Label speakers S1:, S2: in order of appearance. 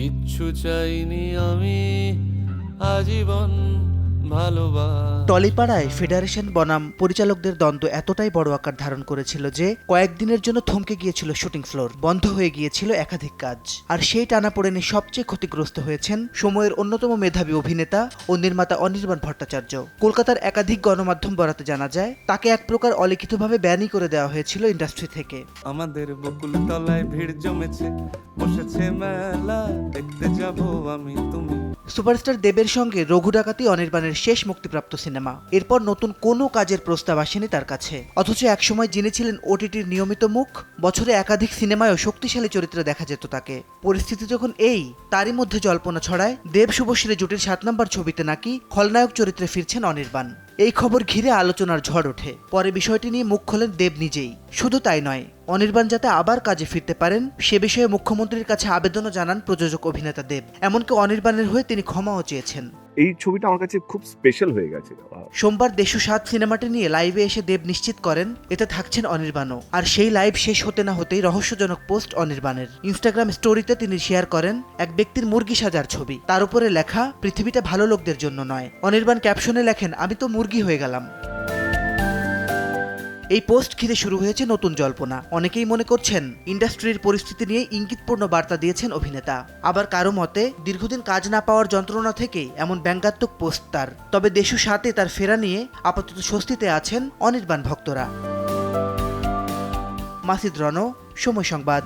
S1: কিচ্ছু চাইনি আমি আজীবন ভালোবাসা।
S2: টলিপাড়ায় ফেডারেশন বনাম পরিচালকদের দ্বন্দ্ব এতটাই বড় আকার ধারণ করেছিল যে কয়েকদিনের জন্য থমকে গিয়েছিল শুটিং ফ্লোর, বন্ধ হয়ে গিয়েছিল একাধিক কাজ। আর সেই টানাপোড়েনে সবচেয়ে ক্ষতিগ্রস্ত হয়েছেন সময়ের অন্যতম মেধাবী অভিনেতা ও নির্মাতা অনির্বাণ ভট্টাচার্য। কলকাতার একাধিক গণমাধ্যম বরাতে জানা যায়, তাকে এক প্রকার অলিখিতভাবে ব্যানই করে দেওয়া হয়েছিল ইন্ডাস্ট্রি থেকে।
S1: আমাদের বকুল তলায় ভিড় জমেছে, বসেছে মেলা, দেখতে যাব আমি তুমি।
S2: সুপারস্টার দেবের সঙ্গে রঘু ডাকাতি অনির্বাণের শেষ মুক্তিপ্রাপ্ত সিনেমা। এরপর নতুন কোনো কাজের প্রস্তাব আসেনি তার কাছে। অথচ একসময় যিনি ছিলেন ওটিটির নিয়মিত মুখ, বছরে একাধিক সিনেমায়ও শক্তিশালী চরিত্রে দেখা যেত তাকে। পরিস্থিতি যখন এই, তারই মধ্যে জল্পনা ছড়ায় দেব শুভশ্রী জুটির 7 নম্বর ছবিতে নাকি খলনায়ক চরিত্রে ফিরছেন অনির্বাণ। এই খবর ঘিরে আলোচনার ঝড় ওঠে। পরে বিষয়টি নিয়ে মুখ খোলেন দেব নিজেই। শুধু তাই নয়, অনির্বাণ যাতে আবার কাজে ফিরতে পারেন সে বিষয়ে মুখ্যমন্ত্রীর কাছে আবেদনও জানান প্রযোজক অভিনেতা দেব। এমনকি অনির্বাণের হয়ে তিনি ক্ষমাও চেয়েছেন।
S3: এই ছবিটা আমার কাছে খুব স্পেশাল হয়ে গেছে।
S2: সোমবার দেশু 7 সিনেমাটি নিয়ে লাইভে এসে দেব নিশ্চিত করেন এতে থাকছেন অনির্বাণও। আর সেই লাইভ শেষ হতে না হতেই রহস্যজনক পোস্ট অনির্বাণের। ইনস্টাগ্রাম স্টোরিতে তিনি শেয়ার করেন এক ব্যক্তির মুরগি সাজার ছবি, তার উপরে লেখা পৃথিবীটা ভালো লোকদের জন্য নয়। অনির্বাণ ক্যাপশনে লেখেন, আমি তো মুরগি হয়ে গেলাম। এই পোস্ট ঘিরে শুরু হয়েছে নতুন জল্পনা। অনেকেই মনে করছেন ইন্ডাস্ট্রির পরিস্থিতি নিয়ে ইঙ্গিতপূর্ণ বার্তা দিয়েছেন অভিনেতা। আবার কারো মতে দীর্ঘদিন কাজ না পাওয়ার যন্ত্রণা থেকেই এমন ব্যঙ্গাত্মক পোস্ট তার। তবে দেশু 7-এ তার ফেরা নিয়ে আপাতত স্বস্তিতে আছেন অনির্বাণ ভক্তরা। মাসিদ রনো, সময় সংবাদ।